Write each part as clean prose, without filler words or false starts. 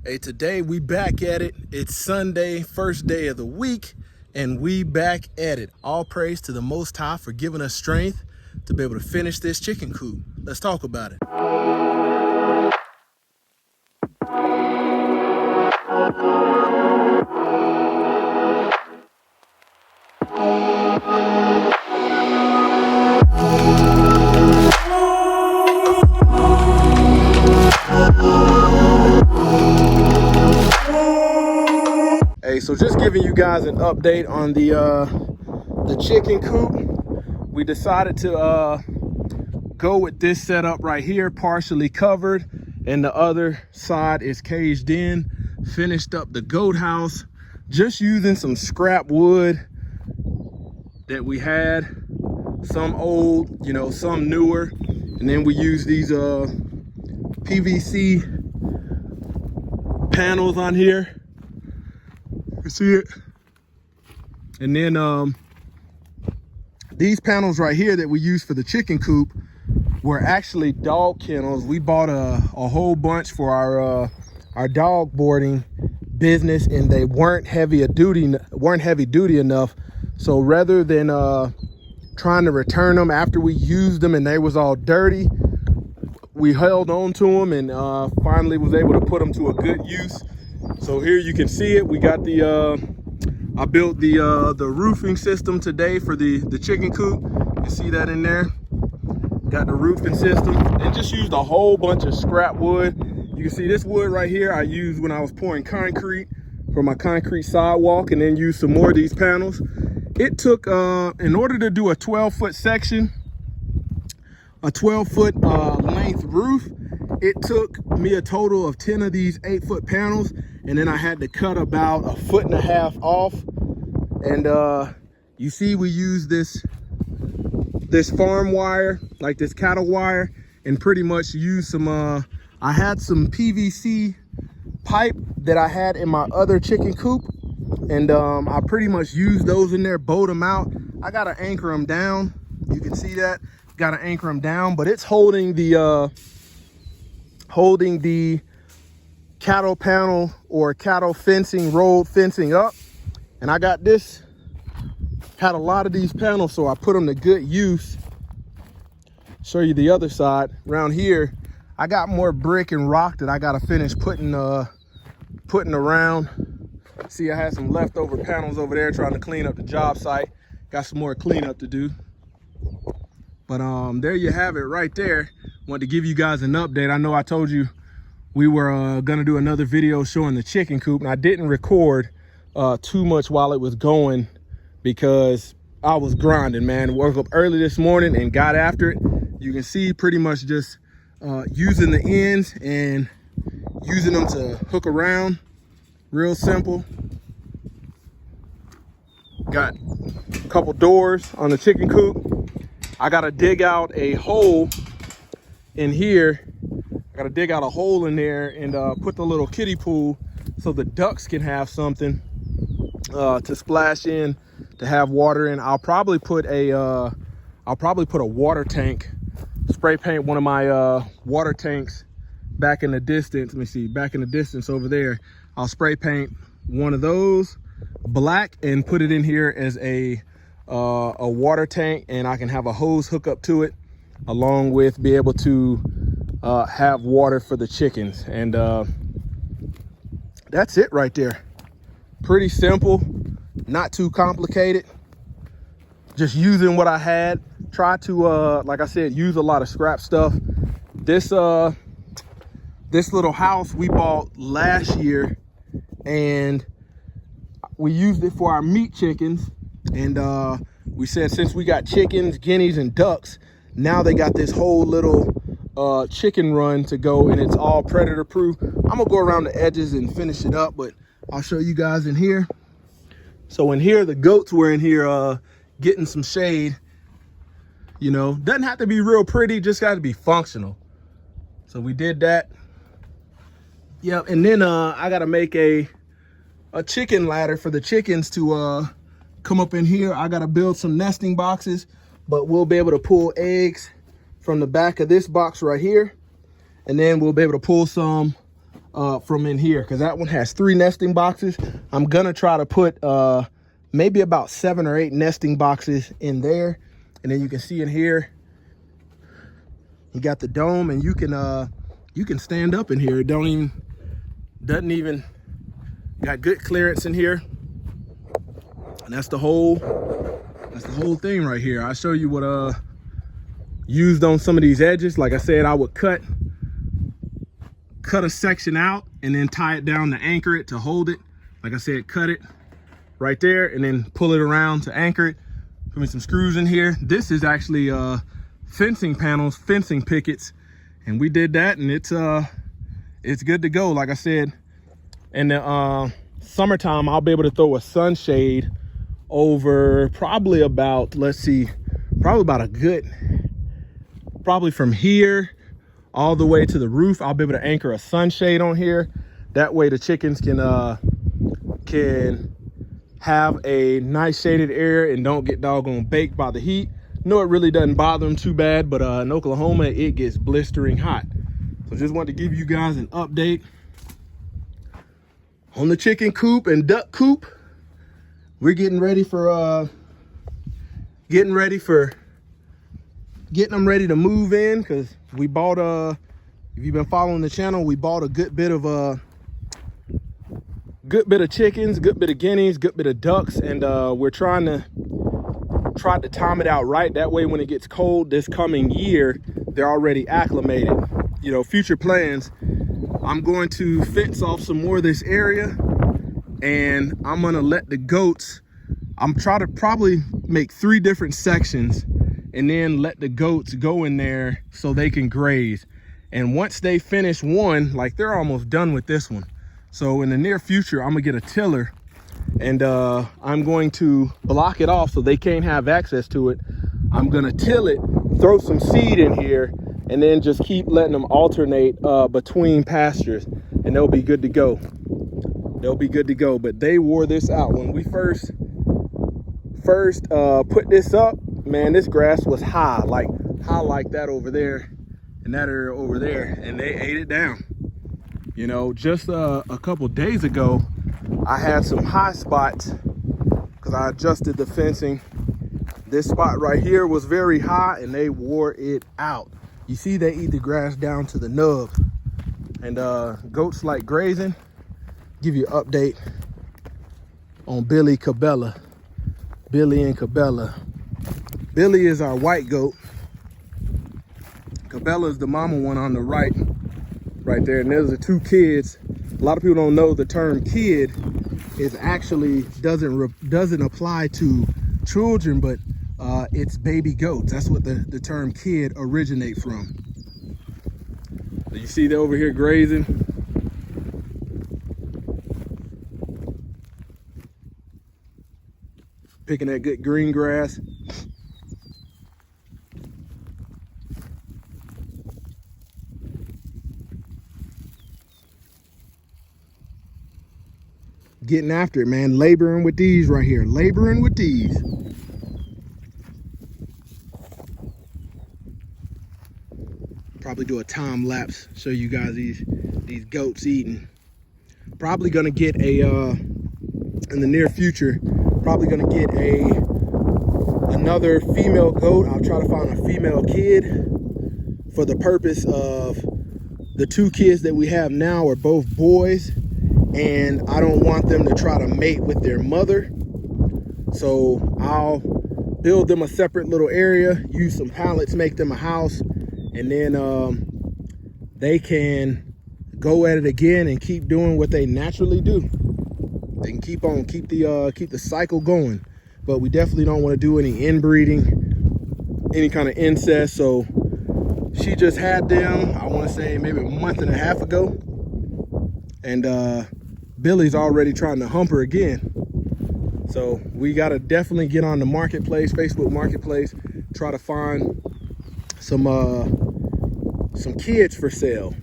Hey, today we back at it. It's Sunday, first day of the week, and we back at it. All praise to the Most High for giving us strength to be able to finish this chicken coop. Let's talk about it. Hey, so just giving you guys an update on the chicken coop. We decided to go with this setup right here, partially covered, and the other side is caged in. Finished up the goat house, just using some scrap wood that we had, some old, some newer, and then we use these PVC panels on here. You see it? And then these panels right here that we use for the chicken coop were actually dog kennels. We bought a whole bunch for our dog boarding business, and they weren't heavy duty enough. So rather than trying to return them after we used them and they was all dirty, we held on to them and finally was able to put them to a good use. So here you can see it. We got I built the roofing system today for the chicken coop. You see that in there? Got the roofing system and just used a whole bunch of scrap wood. You can see this wood right here I used when I was pouring concrete for my concrete sidewalk, and then used some more of these panels. It took, in order to do a 12-foot section, a 12-foot length roof, it took me a total of 10 of these 8-foot panels, and then I had to cut about 1.5 feet off. And you see we use this farm wire, like this cattle wire, and pretty much use some I had some PVC pipe that I had in my other chicken coop, and I pretty much used those in there, bowed them out. I gotta anchor them down. You can see that. Gotta anchor them down, but it's holding the cattle panel or cattle fencing, rolled fencing up. And I got this, had a lot of these panels, so I put them to good use. Show you the other side. Around here, I got more brick and rock that I gotta finish putting around. See, I had some leftover panels over there trying to clean up the job site. Got some more cleanup to do. But there you have it right there. Wanted to give you guys an update. I know I told you we were gonna do another video showing the chicken coop, and I didn't record too much while it was going because I was grinding, man. Woke up early this morning and got after it. You can see pretty much just using the ends and using them to hook around. Real simple. Got a couple doors on the chicken coop. I gotta dig out a hole in here. I gotta dig out a hole in there and put the little kiddie pool so the ducks can have something to splash in, to have water in. I'll probably put a water tank, spray paint one of my water tanks back in the distance. Let me see, back in the distance over there. I'll spray paint one of those black and put it in here as a water tank, and I can have a hose hook up to it, along with be able to have water for the chickens. And that's it right there. Pretty simple, not too complicated. Just using what I had. Try to like I said, use a lot of scrap stuff. This little house we bought last year, and we used it for our meat chickens. And we said, since we got chickens, guineas, and ducks, now they got this whole little chicken run to go, and it's all predator proof. I'm gonna go around the edges and finish it up, but I'll show you guys in here. So in here, the goats were in here getting some shade. You know, doesn't have to be real pretty, just got to be functional. So we did that. Yep. And then I got to make a chicken ladder for the chickens to come up in here. I got to build some nesting boxes, but we'll be able to pull eggs from the back of this box right here. And then we'll be able to pull some from in here, because that one has 3 nesting boxes. I'm gonna try to put maybe about 7 or 8 nesting boxes in there. And then you can see in here, you got the dome, and you can stand up in here. It doesn't even got good clearance in here. And that's the whole thing right here. I'll show you what used on some of these edges. Like I said, I would cut a section out and then tie it down to anchor it, to hold it. Like I said, cut it right there and then pull it around to anchor it. Put me some screws in here. This is actually fencing panels, fencing pickets, and we did that, and it's good to go. Like I said, in the summertime, I'll be able to throw a sunshade over probably about, let's see, probably from here all the way to the roof. I'll be able to anchor a sunshade on here. That way the chickens can have a nice shaded area and don't get doggone baked by the heat. No, it really doesn't bother them too bad, but in Oklahoma, it gets blistering hot. So just wanted to give you guys an update on the chicken coop and duck coop. We're getting ready them ready to move in, because we bought if you've been following the channel, we bought a good bit of chickens, good bit of guineas, good bit of ducks, and we're trying to time it out right. That way when it gets cold this coming year, they're already acclimated. You know, future plans, I'm going to fence off some more of this area, and I'm gonna let the goats, I'm trying to probably make 3 different sections and then let the goats go in there so they can graze. And once they finish one, like they're almost done with this one. So in the near future, I'm gonna get a tiller, and I'm going to block it off so they can't have access to it. I'm gonna till it, throw some seed in here, and then just keep letting them alternate between pastures, and they'll be good to go. They'll be good to go. But they wore this out. When we first put this up, man, this grass was high like that over there, in that area over there, and they ate it down. You know, just a couple days ago, I had some high spots because I adjusted the fencing. This spot right here was very high, and they wore it out. You see, they eat the grass down to the nub. And goats like grazing. Give you an update on Billy Cabela. Billy and Cabela. Billy is our white goat. Cabela is the mama one on the right there. And there's the 2 kids. A lot of people don't know the term kid is actually doesn't apply to children, but it's baby goats. That's what the term kid originate from. So you see they're over here grazing. Picking that good green grass. Getting after it, man. Laboring with these right here. Laboring with these. Probably do a time lapse, show you guys these goats eating. Probably gonna get a in the near future, probably gonna get another female goat. I'll try to find a female kid for the purpose of the 2 kids that we have now are both boys, and I don't want them to try to mate with their mother. So I'll build them a separate little area, use some pallets, make them a house, and then they can go at it again and keep doing what they naturally do. They can keep the cycle going. But we definitely don't want to do any inbreeding, any kind of incest. So she just had them, I want to say maybe a month and a half ago, and Billy's already trying to hump her again. So we got to definitely get on the marketplace, Facebook marketplace, try to find some kids for sale,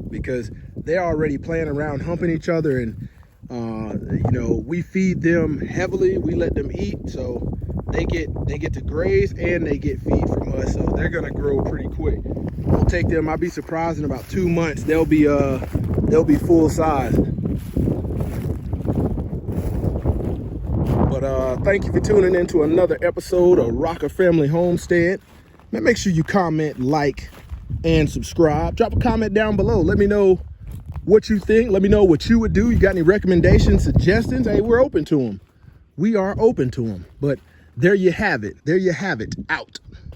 because they're already playing around humping each other, and you know, we feed them heavily, we let them eat, so they get to graze and they get feed from us, so they're gonna grow pretty quick. We'll take them, I'll be surprised in about 2 months they'll be they'll be full size. But thank you for tuning in to another episode of Rocker Family Homestead. Now make sure you comment, like, and subscribe. Drop a comment down below. Let me know what you think. Let me know what you would do. You got any recommendations, suggestions? Hey, we're open to them. We are open to them. But there you have it. There you have it. Out.